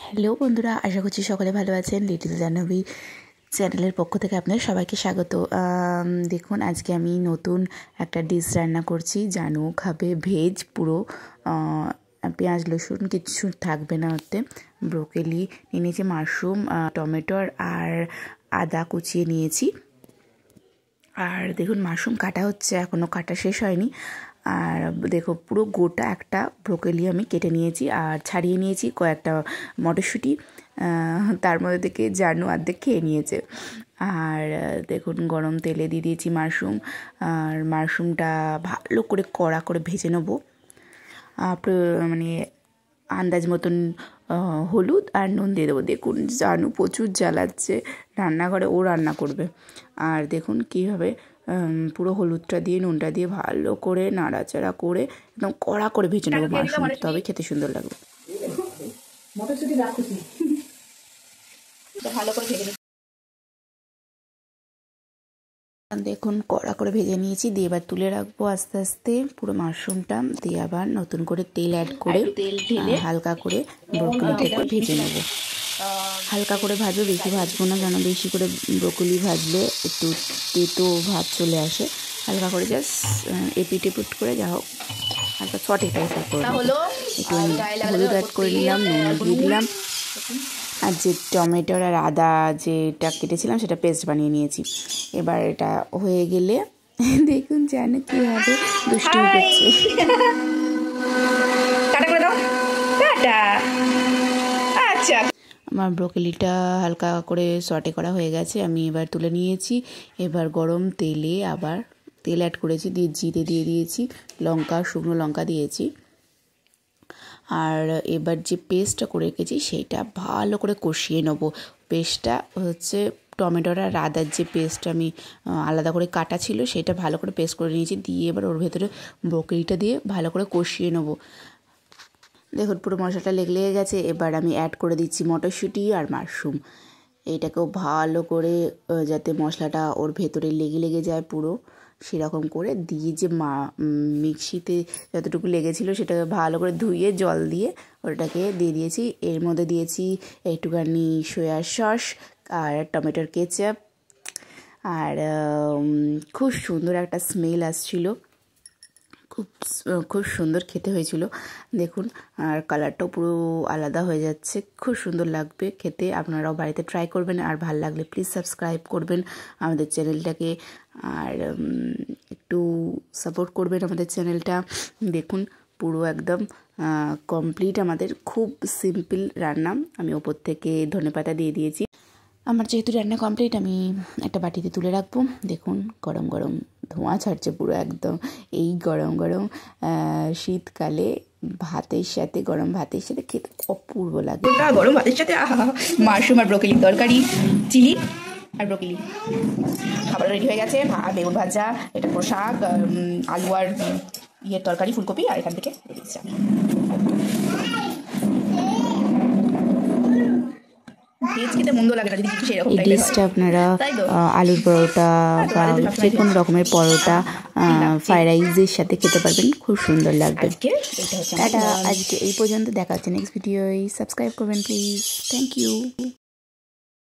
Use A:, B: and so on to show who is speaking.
A: Hello বন্ধুরা, আশা করছি সকলে ভালো আছেন। লিটল জাহ্নবী চ্যানেলের পক্ষ থেকে আপনাদের সবাইকে স্বাগত। দেখুন, আজকে আমি নতুন একটা ডিশ রান্না করছি। জানু খাবে ভেজ, পুরো পেঁয়াজ রসুন কিছু থাকবে না ওতে। ব্রোকলি নিয়ে নিয়েছি, মাশরুম, টমেটো আর আদা কুচিয়ে নিয়েছি। আর দেখুন, মাশরুম কাটা হচ্ছে, এখনও কাটা শেষ হয়নি। আর দেখো, পুরো গোটা একটা ব্রোকলি আমি কেটে নিয়েছি আর ছাড়িয়ে নিয়েছি কয়েকটা মটরশুঁটি। তার মধ্যে থেকে জানু অর্ধেক খেয়ে নিয়েছে। আর দেখুন, গরম তেলে দিয়ে দিয়েছি মাশরুম। আর মাশরুমটা ভালো করে কড়া করে ভেজে নেবো। মানে আন্দাজ মতন হলুদ আর নুন দিয়ে দেবো। দেখুন, জানু প্রচুর জ্বালাচ্ছে, রান্নাঘরে ও রান্না করবে। আর দেখুন কীভাবে পুরো হলুদটা দিয়ে নুনটা দিয়ে ভালো করে নাড়াচাড়া করে একদম কড়া করে ভেজে নেবো মাশরুম, তবে খেতে সুন্দর লাগবে। ভালো করে ভেজে দেখুন, কড়া করে ভেজে নিয়েছি, দিয়ে এবার তুলে রাখবো আস্তে আস্তে পুরো মাশরুমটা। দিয়ে আবার নতুন করে তেল অ্যাড করে হালকা করে ব্রোকলিটাকে ভেজে নেবো। হালকা করে ভাজবো, বেশি ভাজবো না, কেন বেশি করে ব্রোকলি ভাজলে একটু তেতো ভাব চলে আসে। হালকা করে জাস্ট এপিট এপিট করে যা হোক হালকা সটে টাইপের করে একটু হলুদ অ্যাড করে নিলাম, নুন দিয়ে দিলাম। আর যে টমেটোর আর আদা যেটা কেটেছিলাম সেটা পেস্ট বানিয়ে নিয়েছি। এবার এটা হয়ে গেলে দেখুন জানো কীভাবে দুষ্টু করছে। আচ্ছা, আমার ব্রোকলিটা হালকা করে সটে করা হয়ে গেছে, আমি এবার তুলে নিয়েছি। এবার গরম তেলে আবার তেল অ্যাড করেছি, দিয়ে জিরে দিয়ে দিয়েছি, লঙ্কা, শুকনো লঙ্কা দিয়েছি। আর এবার যে পেস্টটা করে রেখেছি সেইটা ভালো করে কষিয়ে নেব। পেস্টটা হচ্ছে টমেটোর আর আদার যে পেস্টটা আমি আলাদা করে কাটা ছিল সেটা ভালো করে পেস্ট করে নিয়েছি। দিয়ে এবার ওর ভেতরে ব্রোকলিটা দিয়ে ভালো করে কষিয়ে নেব। দেখুন, পুরো মশলাটা লেগে গেছে। এবার আমি অ্যাড করে দিচ্ছি মটরশুঁটি আর মাশরুম। এইটাকেও ভালো করে যাতে মশলাটা ওর ভেতরে লেগে যায় পুরো, সেরকম করে দিয়ে যে মিক্সিতে যতটুকু লেগেছিলো সেটাকে ভালো করে ধুয়ে জল দিয়ে ওটাকে দিয়ে দিয়েছি। এর মধ্যে দিয়েছি একটুখানি সয়া সস আর টমেটোর কেচাপ। আর খুব সুন্দর একটা স্মেল আসছিলো, খুব সুন্দর খেতে হয়েছিল। দেখুন, আর কালারটাও পুরো আলাদা হয়ে যাচ্ছে, খুব সুন্দর লাগবে খেতে। আপনারাও বাড়িতে ট্রাই করবেন, আর ভালো লাগলে প্লিজ সাবস্ক্রাইব করবেন আমাদের চ্যানেলটাকে, আর একটু সাপোর্ট করবেন আমাদের চ্যানেলটা। দেখুন, পুরো একদম কমপ্লিট আমাদের খুব সিম্পল রান্না। আমি ওপর থেকে ধনেপাতা দিয়ে দিয়েছি। আমার যেহেতু রান্না কমপ্লিট, আমি একটা বাটিতে তুলে রাখবো। দেখুন, গরম গরম ধোঁয়া ছাড়ছে পুরো একদম। এই গরম গরম শীতকালে ভাতের সাথে, গরম ভাতের সাথে খেতে অপূর্ব লাগে। গরম ভাতের সাথে মাশরুম আর ব্রোকলির তরকারি, চিলি আর ব্রোকলি খাবার রেডি হয়ে গেছে। বেগুন ভাজা, এটা পুরো শাক, আলু আর ইয়ের তরকারি, ফুলকপি, আর এখান থেকে এই ডিশটা আপনারা আলুর পরোটা বা যে কোনো রকমের পরোটা, ফ্রাইড রাইসের সাথে খেতে পারবেন, খুব সুন্দর লাগবে। টাটা, আজকে এই পর্যন্ত, দেখা হচ্ছে নেক্সট ভিডিওয়। সাবস্ক্রাইব করবেন প্লিজ। Thank you.